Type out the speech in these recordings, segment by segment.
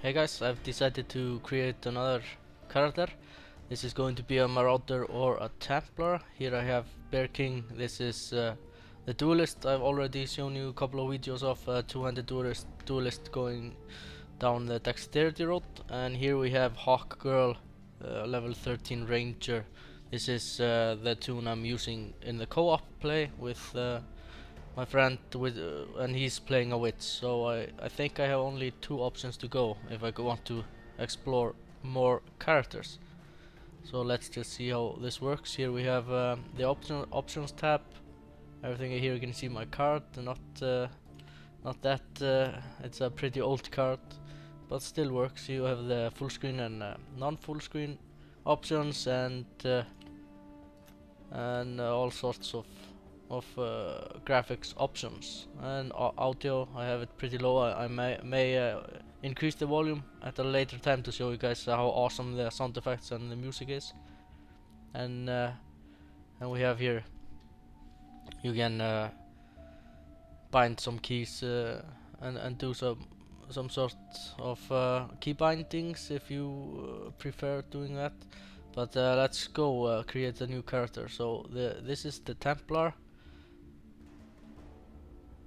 Hey guys, I've decided to create another character. This is going to be a Marauder or a Templar. Here I have Bear King. This is the duelist. I've already shown you a couple of videos of two-handed duelist going down the dexterity road. And here we have Hawk Girl, level 13 Ranger. This is the tune I'm using in the co-op play with my friend and he's playing a witch, so I think I have only two options to go if I want to explore more characters. So let's just see how this works. Here we have the options tab. Everything here you can see my card, not that it's a pretty old card, but still works. You have the full screen and non-full screen options and all sorts of graphics options, and audio I have it pretty low. I may increase the volume at a later time to show you guys how awesome the sound effects and the music is. And we have here you can bind some keys and do some sort of key bindings if you prefer doing that. But let's go create a new character. So this is the Templar.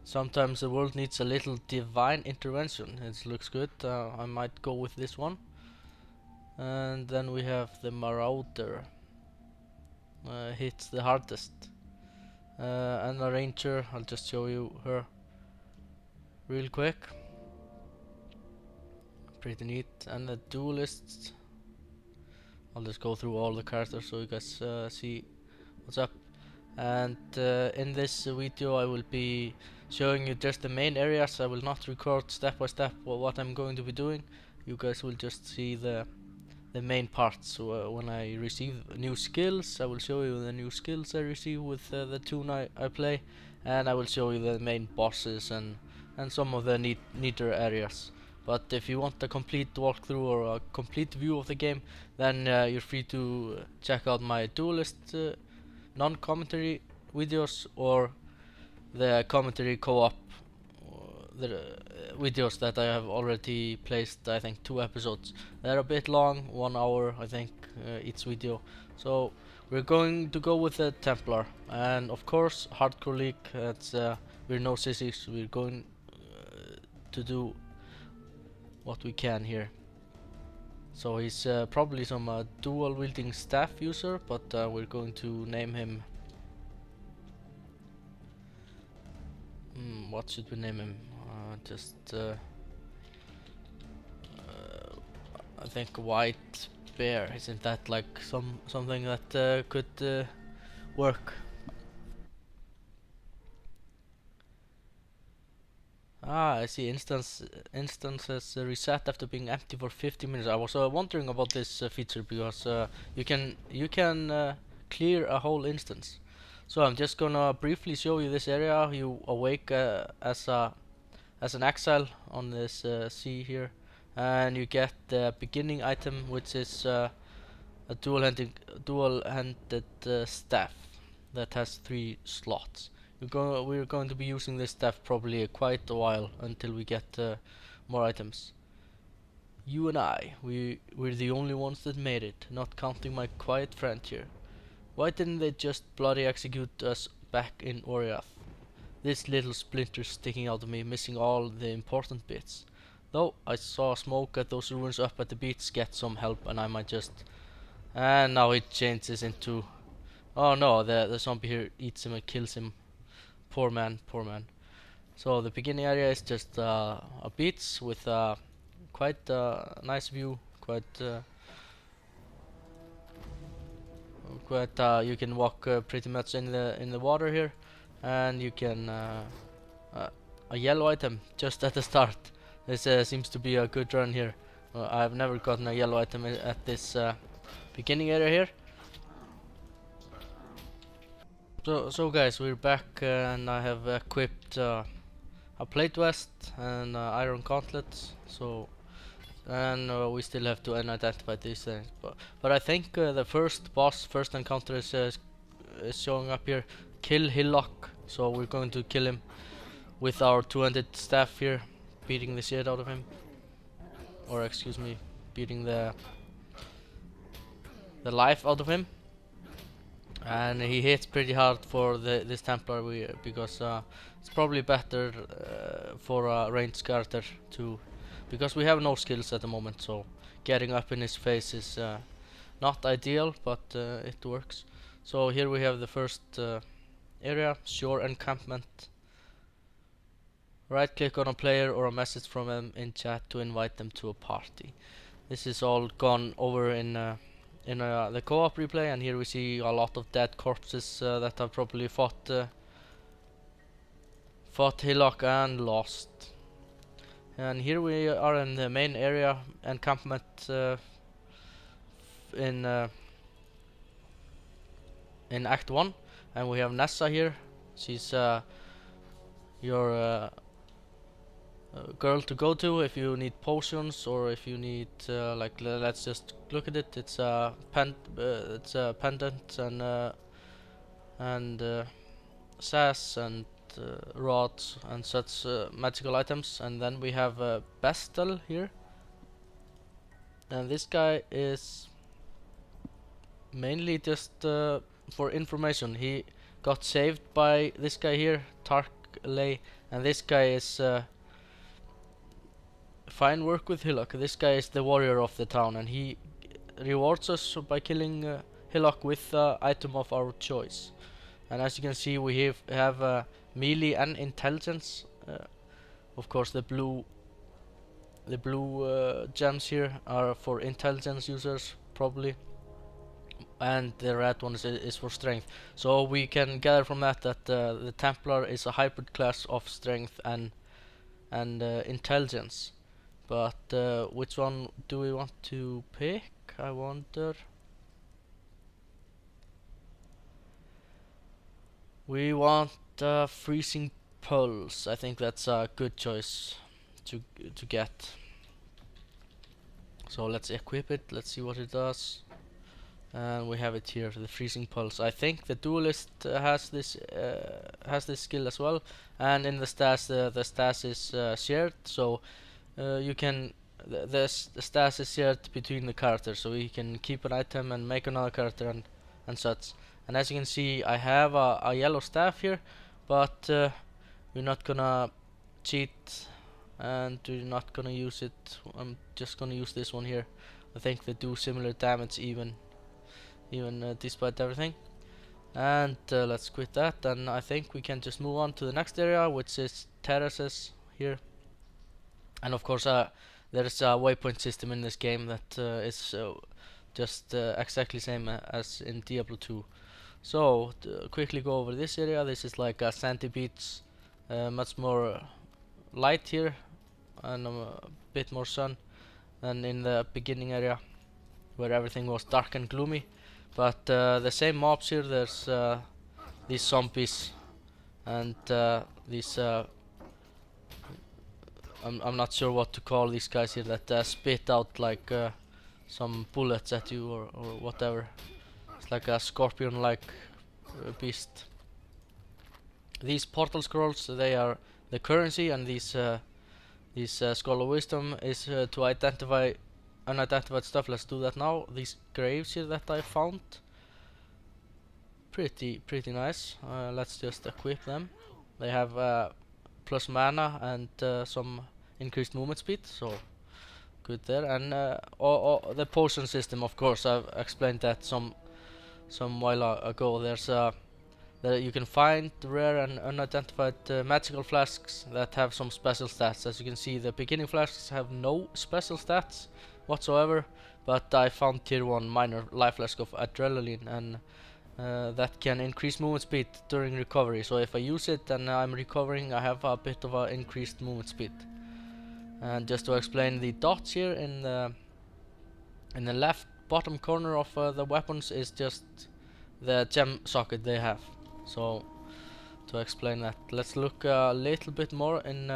Sometimes the world needs a little divine intervention. It looks good. I might go with this one. And then we have the Marauder. Hits the hardest. And a Ranger. I'll just show you her real quick. Pretty neat. And the Duelist. I'll just go through all the characters so you guys see what's up. And in this video I will be showing you just the main areas. I will not record step by step what I'm going to be doing. You guys will just see the main parts. So when I receive new skills, I will show you the new skills I receive with the tune I play, and I will show you the main bosses and some of the neater areas. But if you want a complete walkthrough or a complete view of the game, then you're free to check out my duelist non-commentary videos or the commentary co-op videos that I have already placed. I think 2 episodes. They're a bit long, 1 hour I think each video. So we're going to go with the Templar, and of course hardcore league. It's we're no sissies. We're going to do what we can here. So he's probably some dual wielding staff user, but we're going to name him. What should we name him? I think White Bear. Isn't that like something that could work? I see. Instances reset after being empty for 50 minutes. I was wondering about this feature because you can clear a whole instance. So I'm just gonna briefly show you this area. You awake as an exile on this sea here, and you get the beginning item, which is a dual-handed staff that has 3 slots. We're going to be using this staff probably quite a while until we get more items. You and I, we're the only ones that made it, not counting my quiet friend here. Why didn't they just bloody execute us back in Oriath? This little splinter sticking out of me, missing all the important bits. Though I saw smoke at those ruins up at the beach, get some help and I might just... And now it changes into... Oh no, the zombie here eats him and kills him. Poor man, poor man. So the beginning area is just a beach with quite a nice view, you can walk pretty much in the water here, and you can a yellow item just at the start. This seems to be a good run here. I've never gotten a yellow item at this beginning area here. So guys, we're back and I have equipped a plate vest and iron gauntlets. So and we still have to identify these things, but I think the first encounter is showing up here. Kill Hillock. So we're going to kill him with our 200 staff here, beating the shit out of him. or excuse me, beating the life out of him. And he hits pretty hard for this Templar because it's probably better for a ranged character to, because we have no skills at the moment, so getting up in his face is not ideal, but it works. So here we have the first area, shore encampment. Right click on a player or a message from them in chat to invite them to a party. This is all gone over in the co-op replay, and here we see a lot of dead corpses that have probably fought Hillock and lost. And here we are in the main area encampment in Act 1, and we have Nessa here. She's your girl to go to if you need potions, or if you need like let's just look at it. It's a pendant and sass and rods and such magical items. And then we have Bestel here, and this guy is mainly just for information. He got saved by this guy here, Tarkley, and this guy is fine work with Hillock. This guy is the warrior of the town, and he rewards us by killing Hillock with item of our choice. And as you can see, we have melee and intelligence. Of course, the blue gems here are for intelligence users probably, and the red one is for strength. So we can gather from that the Templar is a hybrid class of strength and intelligence. But which one do we want to pick, I wonder? We want freezing pulse. I think that's a good choice to get. So let's equip it. Let's see what it does. And we have it here, the freezing pulse. I think the duelist has this skill as well. And in the stats, the stats is shared. So you can the stats is shared between the characters. So you can keep an item and make another character and such. And as you can see, I have a yellow staff here, but we're not gonna cheat and we're not gonna use it. I'm just gonna use this one here. I think they do similar damage even despite everything. And let's quit that, and I think we can just move on to the next area, which is terraces here. And of course there's a waypoint system in this game that is just exactly same as in Diablo 2. So to quickly go over this area, this is like a sandy beach, much more light here and a bit more sun than in the beginning area where everything was dark and gloomy. But the same mobs here, there's these zombies and these I'm not sure what to call these guys here that spit out like some bullets at you or whatever. It's like a scorpion-like beast. These portal scrolls, they are the currency, and these Scroll of Wisdom is to identify unidentified stuff. Let's do that now. These graves here that I found, pretty nice. Let's just equip them. They have plus mana and some increased movement speed, so good there. And the potion system, of course, I've explained that some while ago. There's you can find rare and unidentified magical flasks that have some special stats. As you can see, the beginning flasks have no special stats whatsoever, but I found tier 1 minor life flask of adrenaline, and that can increase movement speed during recovery. So if I use it and I'm recovering, I have a bit of a increased movement speed. And just to explain, the dots here in the left bottom corner of the weapons is just the gem socket they have. So to explain that, let's look a little bit more in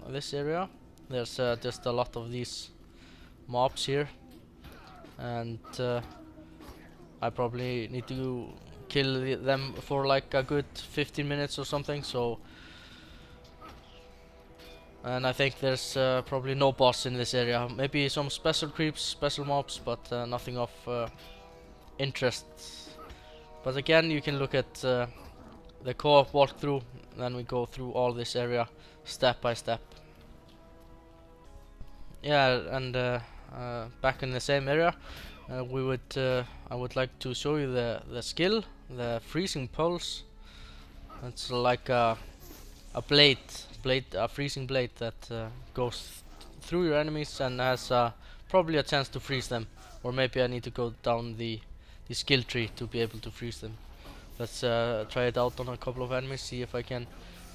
this area. There's just a lot of these mobs here, and I probably need to kill them for like a good 15 minutes or something. So And I think there's probably no boss in this area. Maybe some special creeps, special mobs, but nothing of interest. But again, you can look at the co-op walkthrough, then we go through all this area step by step. Yeah, and back in the same area, I would like to show you the skill, the freezing pulse. It's like a freezing blade that goes through your enemies and has probably a chance to freeze them. Or maybe I need to go down the skill tree to be able to freeze them. Let's try it out on a couple of enemies, see if I can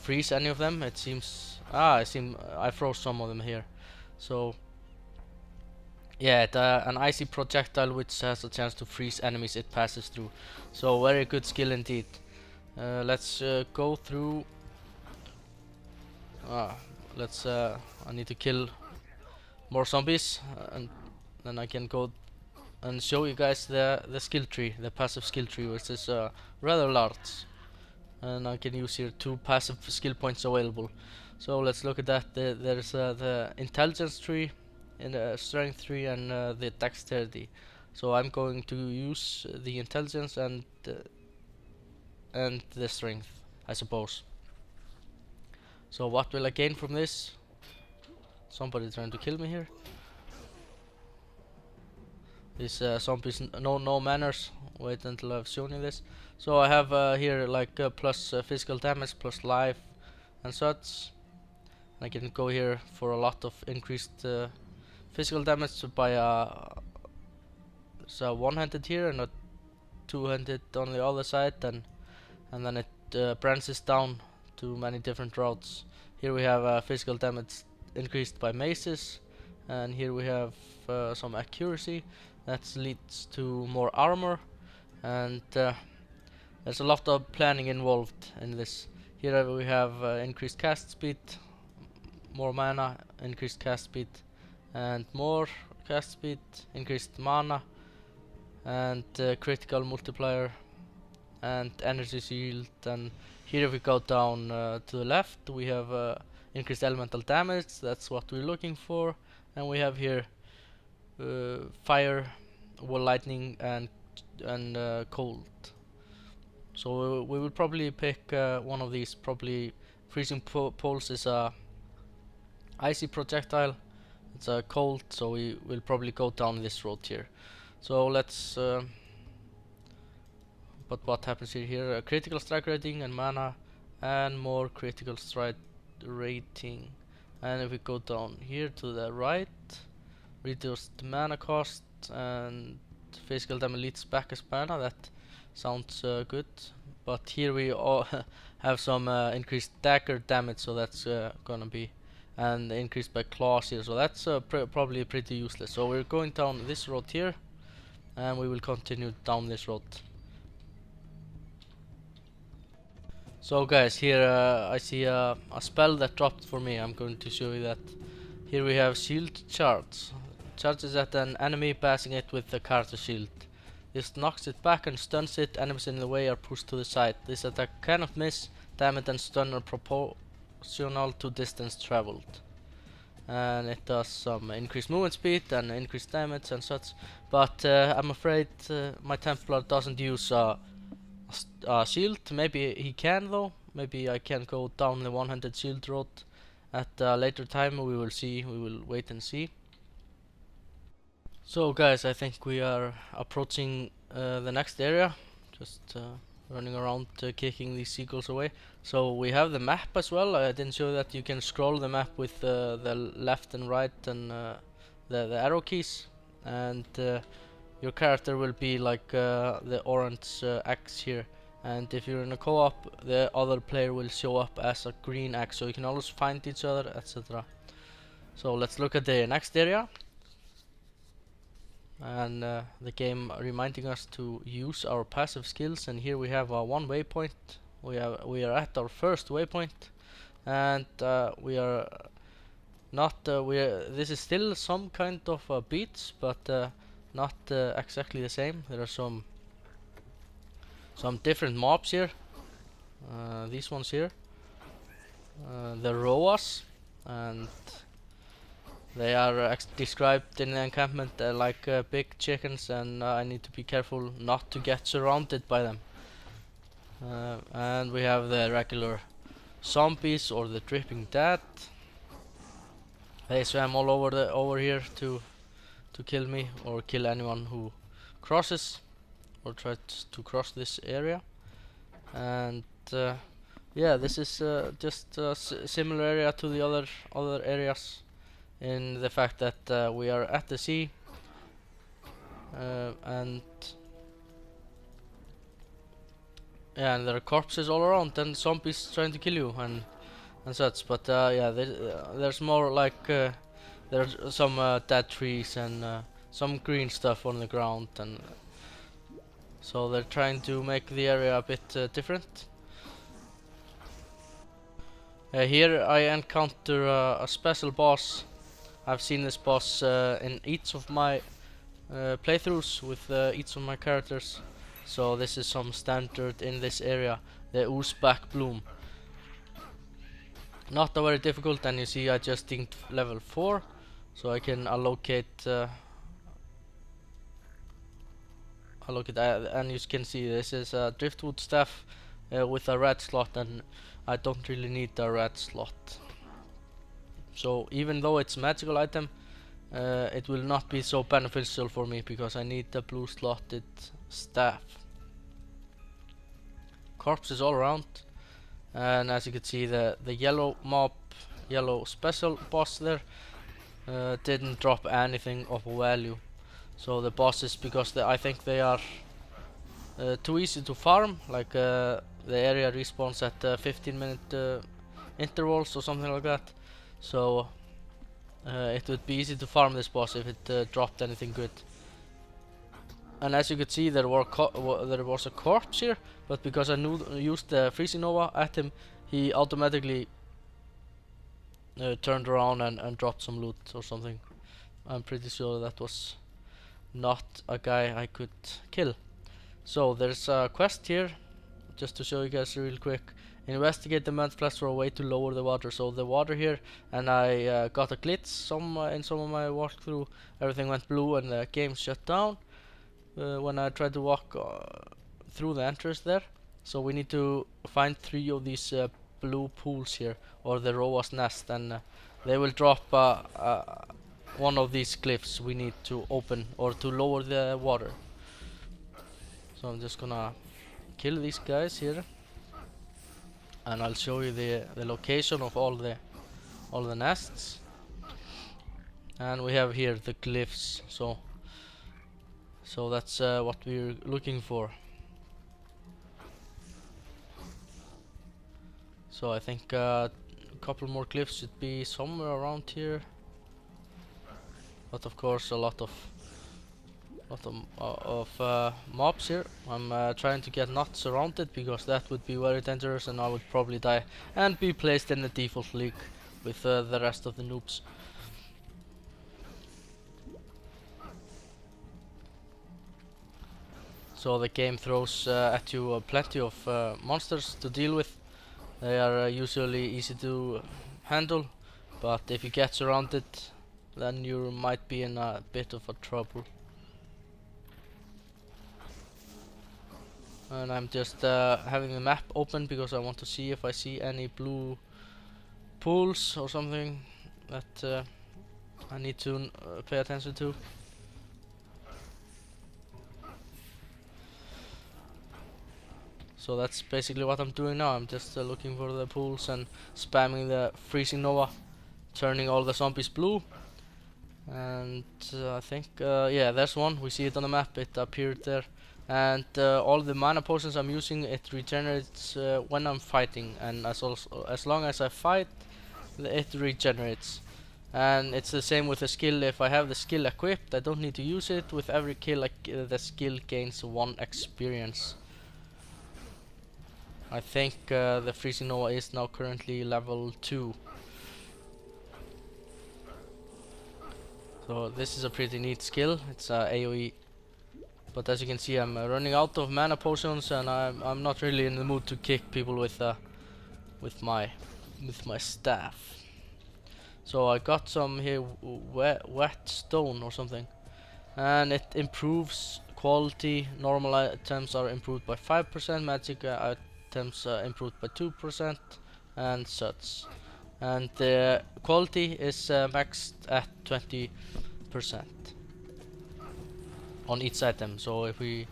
freeze any of them. It seems I froze some of them here. So yeah, an icy projectile which has a chance to freeze enemies it passes through. So very good skill indeed. Let's go through. I need to kill more zombies, and then I can go and show you guys the skill tree, the passive skill tree, which is rather large. And I can use here 2 passive skill points available. So let's look at that. There's the intelligence tree, and the strength tree, and the dexterity. So I'm going to use the intelligence and the strength, I suppose. So what will I gain from this? Somebody trying to kill me here. These zombies no manners. Wait until I've shown you this. So I have here like plus physical damage, plus life and such. I can go here for a lot of increased physical damage by so one-handed here and a two-handed on the other side, and then it branches down to many different routes. Here we have physical damage increased by maces, and here we have some accuracy that leads to more armor, and there's a lot of planning involved in this. Here we have increased cast speed, more mana, increased cast speed, and more cast speed, increased mana, and critical multiplier, and energy shield. And here if we go down to the left, we have increased elemental damage, that's what we're looking for, and we have here fire, wall lightning, and cold. So we will probably pick one of these. Probably freezing pulse is a icy projectile, it's a cold, so we will probably go down this road here. So let's but what happens here? A critical strike rating and mana, and more critical strike rating. And if we go down here to the right, reduced mana cost and physical damage leads back as mana. That sounds good. But here we all have some increased dagger damage, so that's gonna be, and increased by claws here, so that's probably pretty useless. So we're going down this road here, and we will continue down this road. So guys, here I see a spell that dropped for me. I'm going to show you that. Here we have shield charge. Charges at an enemy, passing it with the character shield. This knocks it back and stuns it. Enemies in the way are pushed to the side. This attack cannot miss. Damage and stun are proportional to distance traveled. And it does some increased movement speed and increased damage and such. But I'm afraid my Templar doesn't use a shield. Maybe he can though. Maybe I can go down the one-handed shield road at a later time. We will see. We will wait and see. So guys, I think we are approaching the next area. Just running around kicking these seagulls away. So we have the map as well. I didn't show that you can scroll the map with the left and right and the arrow keys, and your character will be like the orange X here, and if you're in a co-op, the other player will show up as a green X, so you can always find each other, etc. So let's look at the next area, and the game reminding us to use our passive skills. And here we have one waypoint. We are at our first waypoint, and we are not this is still some kind of a beach, but not exactly the same. There are some different mobs here. These ones here, the roas, and they are described in the encampment like big chickens, and I need to be careful not to get surrounded by them. And we have the regular zombies or the dripping dead. They swam all over here to kill me or kill anyone who crosses or tries to cross this area. And yeah, this is just a similar area to the other areas, in the fact that we are at the sea, and yeah, and there are corpses all around and zombies trying to kill you and such. But yeah, there's more like there's some dead trees and some green stuff on the ground, and so they're trying to make the area a bit different. Here I encounter a special boss. I've seen this boss in each of my playthroughs with each of my characters. So this is some standard in this area, the Uzbek Bloom. Not a very difficult, and you see I just inked level 4, so I can allocate and you can see this is a driftwood staff with a red slot, and I don't really need a red slot. So even though it's a magical item, it will not be so beneficial for me because I need the blue slotted staff. Corpses all around, and as you can see, the yellow special boss there didn't drop anything of value. So the bosses, because I think they are too easy to farm, like the area respawns at 15-minute intervals or something like that. So it would be easy to farm this boss if it dropped anything good. And as you could see, there was a corpse here, but because I used the freezing nova at him, he automatically turned around and dropped some loot or something. I'm pretty sure that was not a guy I could kill. So there's a quest here, just to show you guys real quick. Investigate the mud flats for a way to lower the water. So the water here, and I got a glitch in some of my walkthrough. Everything went blue and the game shut down when I tried to walk through the entrance there. So we need to find 3 of these blue pools here, or the Roa's nest, and they will drop one of these glyphs we need to open or to lower the water. So I'm just gonna kill these guys here, and I'll show you the location of all the nests. And we have here the glyphs, so that's what we're looking for. So I think a couple more glyphs should be somewhere around here, but of course a lot of mobs here. I'm trying to get not surrounded, because that would be very dangerous and I would probably die and be placed in the default league with the rest of the noobs. So the game throws at you plenty of monsters to deal with. They are usually easy to handle, but if you get surrounded, then you might be in a bit of a trouble. And I'm just having the map open because I want to see if I see any blue pools or something that I need to pay attention to. So that's basically what I'm doing now. I'm just looking for the pools and spamming the freezing nova, turning all the zombies blue. And I think yeah, there's one. We see it on the map. It appeared there. And all the mana potions I'm using, it regenerates when I'm fighting, and as long as I fight, it regenerates. And it's the same with the skill. If I have the skill equipped, I don't need to use it. With every kill, the skill gains 1 experience. I think the freezing nova is now currently level 2. So this is a pretty neat skill. It's AoE. But as you can see, I'm running out of mana potions, and I'm not really in the mood to kick people with my staff. So I got some here wet stone or something, and it improves quality. Normal items are improved by 5%, magic items improved by 2%, and such. And the quality is maxed at 20% on each item. So if we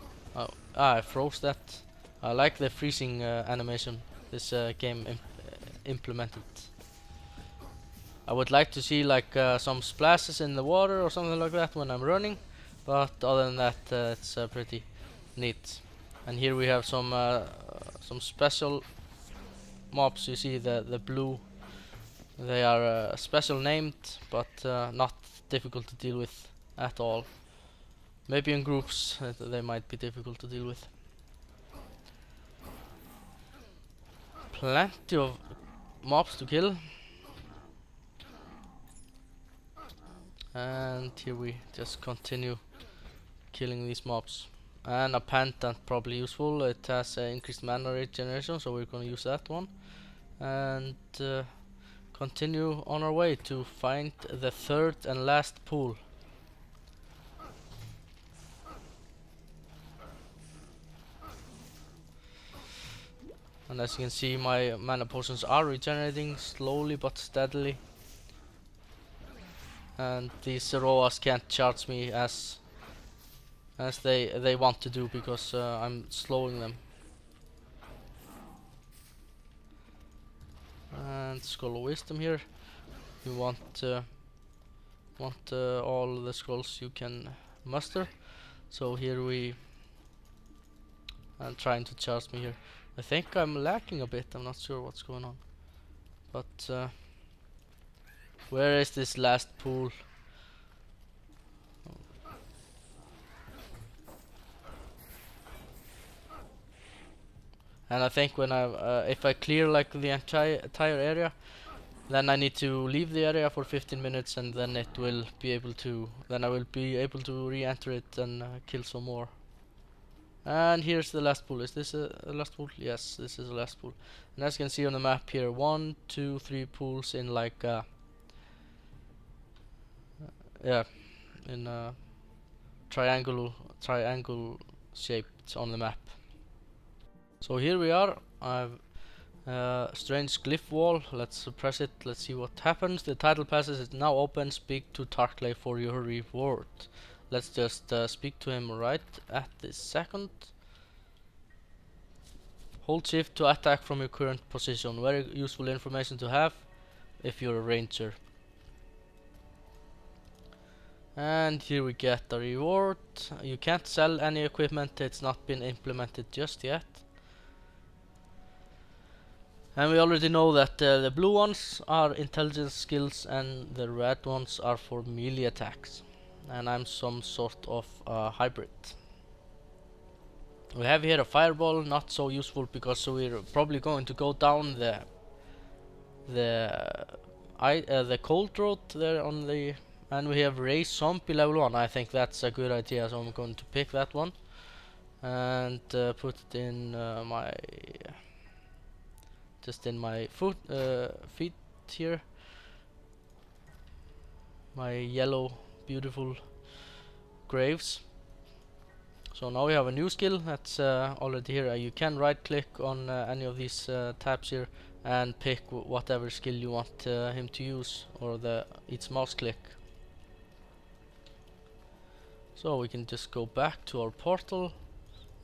I froze that. I like the freezing animation this game implemented. I would like to see like some splashes in the water or something like that when I'm running, but other than that it's pretty neat. And here we have some special mobs. You see the blue, they are special named, but not difficult to deal with at all. Maybe in groups they might be difficult to deal with. Plenty of mobs to kill. And here we just continue killing these mobs. And a pendant, probably useful. It has increased mana regeneration, so we're gonna use that one. And continue on our way to find the third and last pool. And as you can see, my mana potions are regenerating slowly but steadily. And these Roas can't charge me as they want to do, because I'm slowing them. And Scroll of Wisdom here. You want all the scrolls you can muster. So here we are trying to charge me here. I think I'm lacking a bit. I'm not sure what's going on. But where is this last pool? And I think when if I clear like the entire area, then I need to leave the area for 15 minutes, and then it will be able to. Then I will be able to re-enter it and kill some more. And here's the last pool. Is this a last pool? Yes, this is the last pool. And as you can see on the map here, 1, 2, 3 pools in like yeah, in triangle shaped on the map. So here we are. I've strange glyph wall. Let's press it. Let's see what happens. The Tidal passes is now open. Speak to Tarkley for your reward. Let's just speak to him right at this second. Hold shift to attack from your current position. Very useful information to have if you're a ranger. And here we get the reward. You can't sell any equipment. It's not been implemented just yet. And we already know that the blue ones are intelligence skills and the red ones are for melee attacks. And I'm some sort of hybrid. We have here a fireball, not so useful because we're probably going to go down the cold road there on the. And we have raised zombie level 1. I think that's a good idea, so I'm going to pick that one and put it in my. Just in my feet here. My yellow, beautiful graves. So now we have a new skill that's already here. You can right click on any of these tabs here and pick whatever skill you want him to use, or each mouse click. So we can just go back to our portal,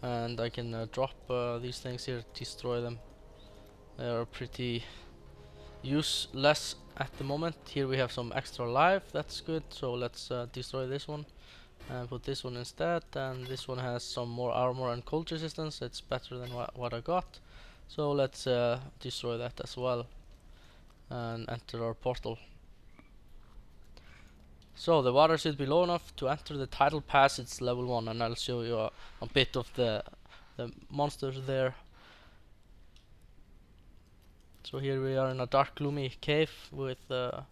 and I can drop these things here, destroy them. They are pretty useless at the moment. Here we have some extra life, that's good. So let's destroy this one and put this one instead. And this one has some more armor and cold resistance. It's better than what I got. So let's destroy that as well and enter our portal. So the water should be low enough to enter the Tidal Pass. It's level 1, and I'll show you a bit of the monsters there. So here we are in a dark, gloomy cave with yeah,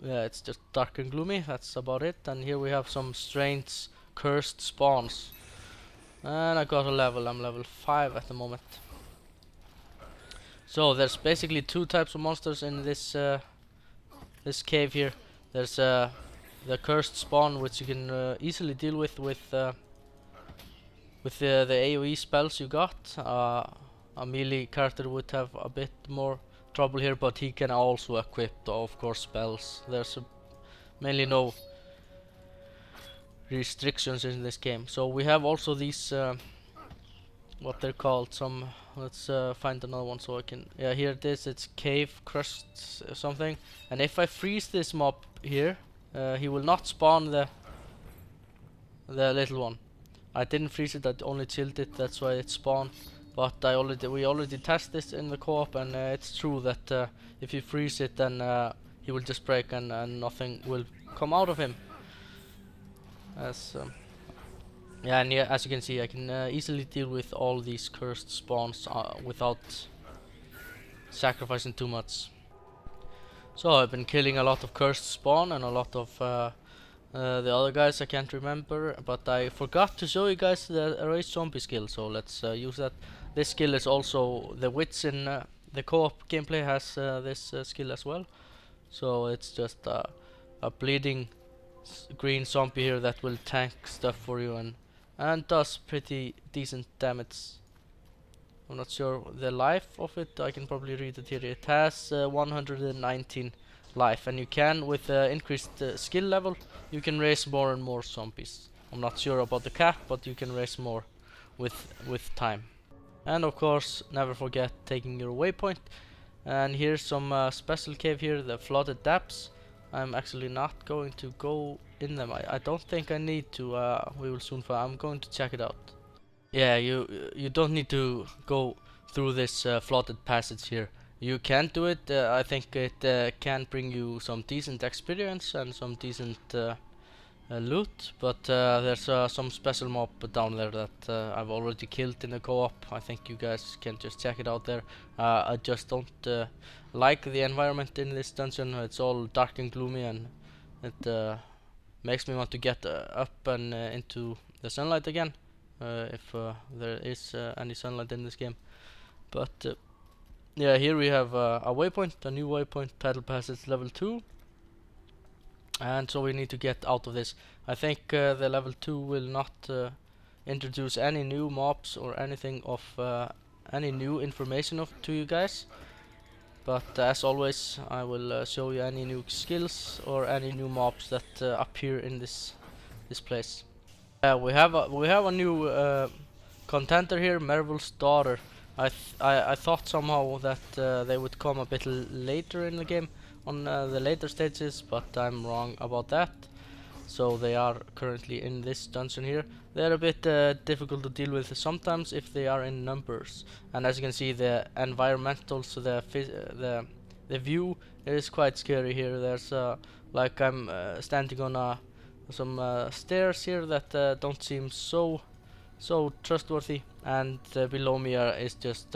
it's just dark and gloomy. That's about it. And here we have some strange cursed spawns. And I got a level. I'm level 5 at the moment. So there's basically 2 types of monsters in this this cave here. There's the cursed spawn, which you can easily deal with the AoE spells you got. A melee character would have a bit more trouble here, but he can also equip, of course, spells. There's mainly no restrictions in this game. So we have also these what they're called, some, let's find another one so I can, yeah, here it is, it's cave crust something. And if I freeze this mob here, he will not spawn the little one. I didn't freeze it, I only chilled it, that's why it spawned. But we already tested this in the co-op, and it's true that if you freeze it, then he will just break and nothing will come out of him. Yeah, and yeah, as you can see, I can easily deal with all these cursed spawns without sacrificing too much. So I've been killing a lot of cursed spawn and a lot of the other guys I can't remember, but I forgot to show you guys the erase zombie skill, so let's use that. This skill is also, the witch in the co-op gameplay has this skill as well. So it's just a bleeding green zombie here that will tank stuff for you and does pretty decent damage. I'm not sure the life of it, I can probably read it here. It has 119 life, and you can, with increased skill level, you can raise more and more zombies. I'm not sure about the cap, but you can raise more with time. And of course, never forget taking your waypoint. And here's some special cave here, the flooded depths. I'm actually not going to go in them. I don't think I need to. We will soon find. I'm going to check it out. Yeah, you don't need to go through this flooded passage here. You can do it. I think it can bring you some decent experience and some decent loot, but there's some special mob down there that I've already killed in the co-op. I think you guys can just check it out there. I just don't like the environment in this dungeon. It's all dark and gloomy, and it makes me want to get up and into the sunlight again, if there is any sunlight in this game. But yeah, here we have a waypoint, a new waypoint, Tidal Passage level 2. And so we need to get out of this. I think the level 2 will not introduce any new mobs or anything of any new information to you guys. But as always, I will show you any new skills or any new mobs that appear in this place. We have a new contender here, Merville's daughter. I thought somehow that they would come a bit later in the game, on the later stages, but I'm wrong about that. So they are currently in this dungeon here. They're a bit difficult to deal with sometimes if they are in numbers. And as you can see, the environmental, so the view is quite scary here. There's like I'm standing on some stairs here that don't seem so trustworthy, and below me is just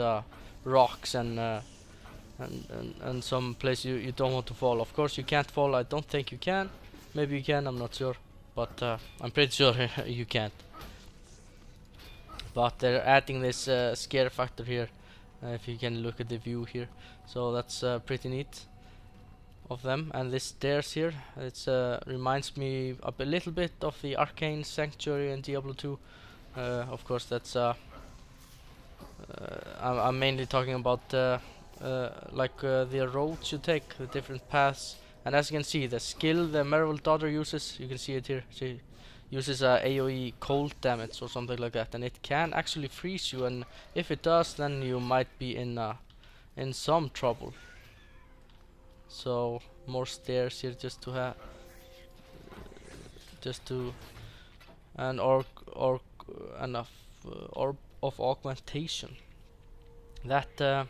rocks and some place you don't want to fall. Of course you can't fall. I don't think you can. Maybe you can, I'm not sure, but I'm pretty sure you can't. But they're adding this scare factor here, if you can look at the view here. So that's pretty neat of them. And this stairs here, it reminds me a little bit of the Arcane Sanctuary in Diablo 2. Of course that's I'm mainly talking about like the roads you take, the different paths. And as you can see, the skill the Merville daughter uses, you can see it here, she uses AoE cold damage or something like that, and it can actually freeze you, and if it does, then you might be in some trouble. So more stairs here just to have, and orb of augmentation. That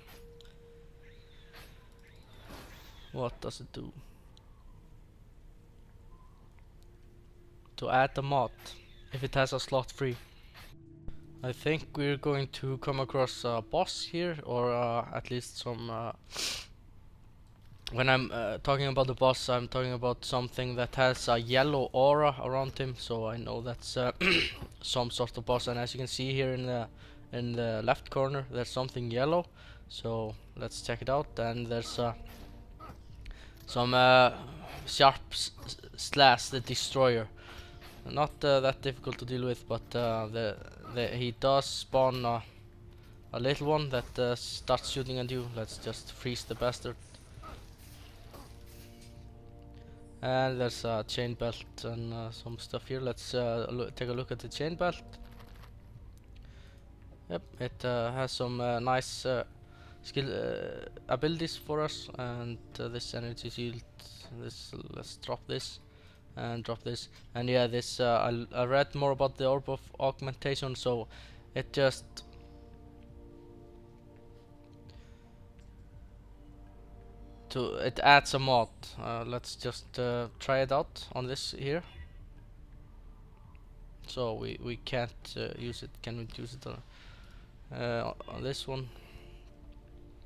what does it do? To add a mod if it has a slot free. I think we're going to come across a boss here, or at least some when I'm talking about the boss, I'm talking about something that has a yellow aura around him, so I know that's some sort of boss. And as you can see here in the left corner, there's something yellow, so let's check it out. And there's some sharp slash the destroyer. Not that difficult to deal with, but he does spawn a little one that starts shooting at you. Let's just freeze the bastard. And there's a chain belt and some stuff here. Let's take a look at the chain belt. Yep, it has some nice skill abilities for us, and this energy shield. Let's drop this and drop this. And yeah, this I read more about the orb of augmentation, so it just it adds a mod. Let's just try it out on this here. So we can't use it. Can we use it on this one?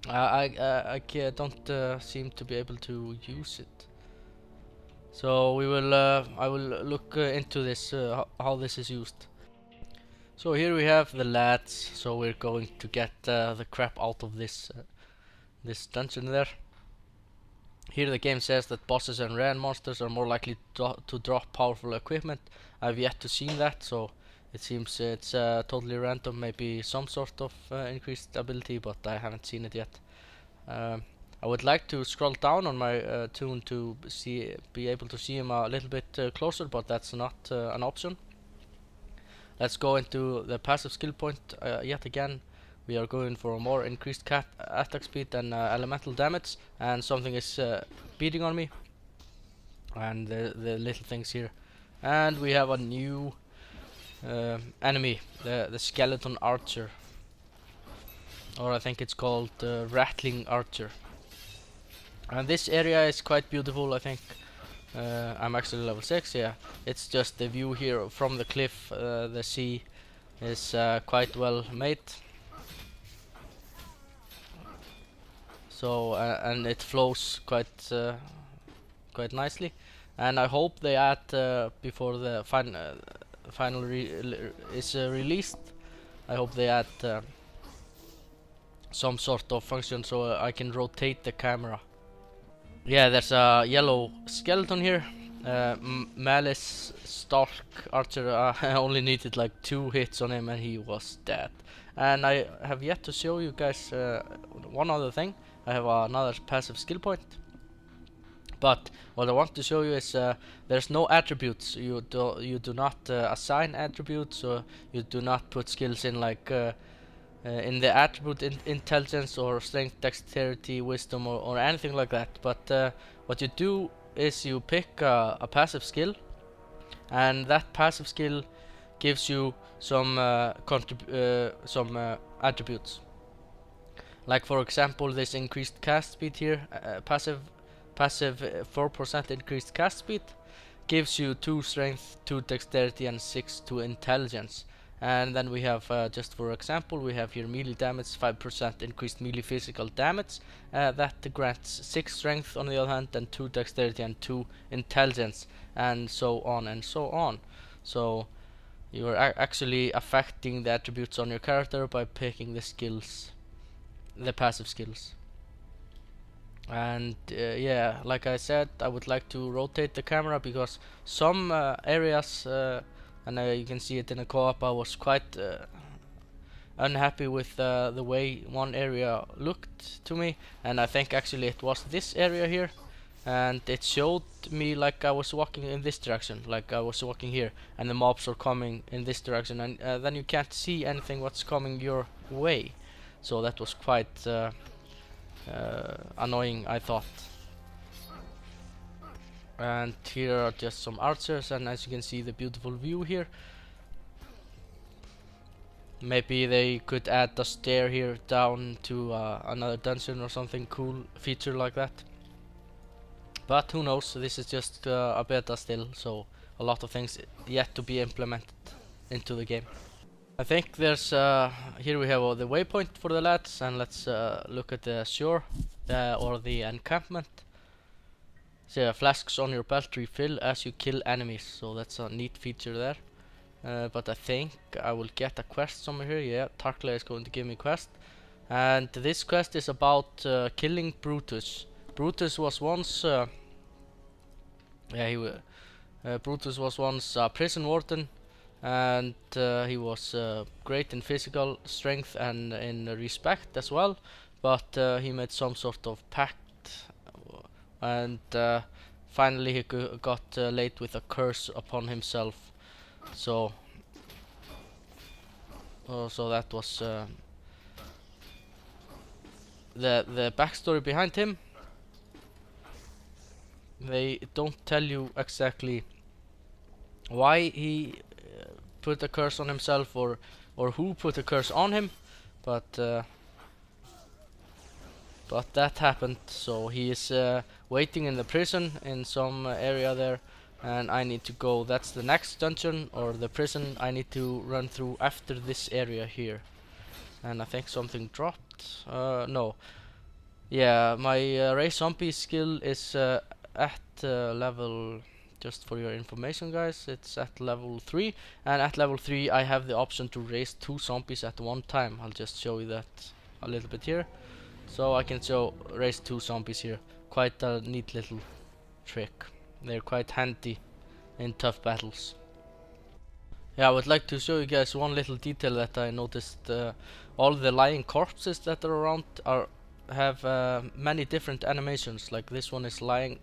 I don't seem to be able to use it. So we will I will look into this how this is used. So here we have the lads. So we're going to get the crap out of this this dungeon there. Here the game says that bosses and rare monsters are more likely to drop powerful equipment. I've yet to see that, so it seems it's totally random, maybe some sort of increased ability, but I haven't seen it yet. I would like to scroll down on my toon to be able to see him a little bit closer, but that's not an option. Let's go into the passive skill point yet again. We are going for a more increased attack speed and elemental damage, and something is beating on me, and the little things here. And we have a new enemy, the skeleton archer, or I think it's called rattling archer. And this area is quite beautiful, I think. I'm actually level 6, yeah. It's just the view here from the cliff, the sea is quite well made. So and it flows quite nicely, and I hope they add before the final is released. I hope they add some sort of function so I can rotate the camera. Yeah, there's a yellow skeleton here. Malice Stalk Archer. I only needed like 2 hits on him and he was dead. And I have yet to show you guys one other thing. I have another passive skill point. But what I want to show you is there's no attributes. You do not assign attributes, so you do not put skills in like in the attribute intelligence or strength, dexterity, wisdom, or anything like that. But what you do is you pick a passive skill, and that passive skill gives you some attributes. Like for example, this increased cast speed here, passive 4% increased cast speed gives you 2 strength, 2 dexterity, and 6 to intelligence. And then we have, just for example, we have here melee damage, 5% increased melee physical damage. That grants 6 strength on the other hand, and 2 dexterity and 2 intelligence, and so on and so on. So you are actually affecting the attributes on your character by picking the skills, the passive skills. And yeah, like I said, I would like to rotate the camera because some areas, and you can see it in a co-op, I was quite unhappy with the way one area looked to me, and I think actually it was this area here, and it showed me like I was walking in this direction, like I was walking here, and the mobs were coming in this direction, and then you can't see anything what's coming your way. So that was quite annoying, I thought. And here are just some archers, and as you can see, the beautiful view here. Maybe they could add a stair here down to another dungeon or something cool feature like that. But who knows, this is just a beta still, so a lot of things yet to be implemented into the game. I think there's here we have the waypoint for the lads, and let's look at the shore or the encampment. So flasks on your belt refill as you kill enemies, so that's a neat feature there. But I think I will get a quest somewhere here. Yeah, Tarkla is going to give me a quest, and this quest is about killing Brutus. Brutus was once Yeah, Brutus was once a prison warden, and he was great in physical strength and in respect as well. But he made some sort of pact, and finally he got laid with a curse upon himself. So, so that was the backstory behind him. They don't tell you exactly why he put a curse on himself, or who put a curse on him, but that happened. So he is waiting in the prison in some area there, and I need to go. That's the next dungeon or the prison I need to run through after this area here. And I think something dropped. No. Yeah, my race zombie skill is at level, just for your information guys, it's at level 3, and at level 3 I have the option to raise 2 zombies at one time. I'll just show you that a little bit here. So I can raise 2 zombies here. Quite a neat little trick. They're quite handy in tough battles. Yeah, I would like to show you guys one little detail that I noticed. All the lying corpses that are around have many different animations. Like this one is lying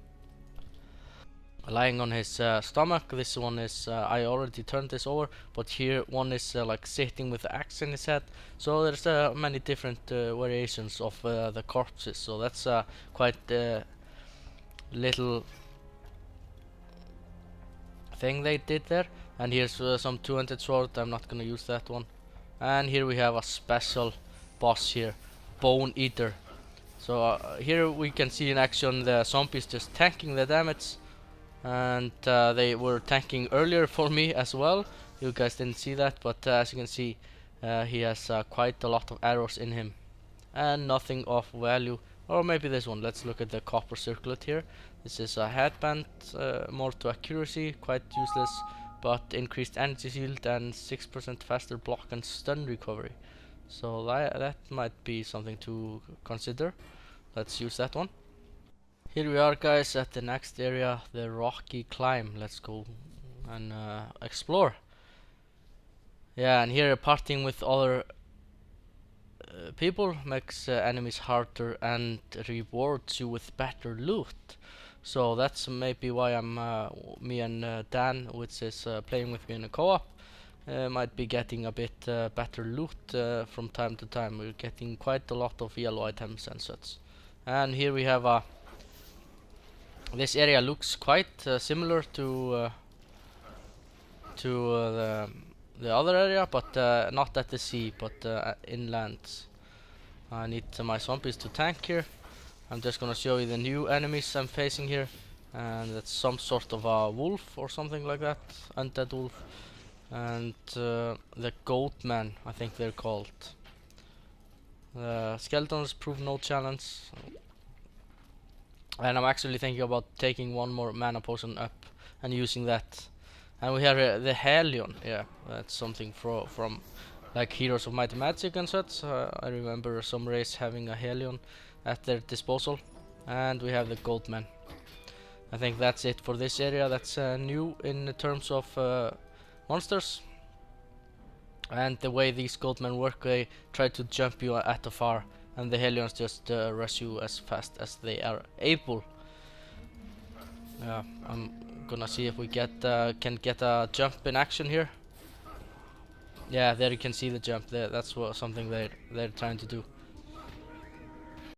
on his stomach. This one is I already turned this over, but here one is like sitting with the axe in his head. So there's many different variations of the corpses. So that's quite little thing they did there. And here's some two-handed sword. I'm not gonna use that one. And here we have a special boss here, Bone Eater. So here we can see in action the zombies just tanking the damage, and they were tanking earlier for me as well. You guys didn't see that, but as you can see, he has quite a lot of arrows in him, and nothing of value. Or maybe this one. Let's look at the copper circlet here. This is a headband, more to accuracy, quite useless, but increased energy shield and 6% faster block and stun recovery. So that might be something to consider. Let's use that one. Here we are guys at the next area, the rocky climb. Let's go and explore. Yeah, and here partying with other people makes enemies harder and rewards you with better loot. So that's maybe why me and Dan, which is playing with me in a co-op, might be getting a bit better loot from time to time. We're getting quite a lot of yellow items and such. And here we have this area looks quite similar to the other area, but not at the sea, but inland. I need my zombies to tank here. I'm just gonna show you the new enemies I'm facing here, and that's some sort of a wolf or something like that, undead wolf, and the goat man, I think they're called. Skeletons prove no challenge, and I'm actually thinking about taking one more mana potion up and using that. And we have the Helion. Yeah, that's something from like Heroes of Might and Magic and such. I remember some race having a Helion at their disposal. And we have the Goatman. I think that's it for this area. That's new in terms of monsters. And the way these Goatmen work, they try to jump you at afar, and the Helions just rush you as fast as they are able. Yeah, I'm gonna see if we can get a jump in action here. Yeah, there you can see the jump there. That's something they're trying to do.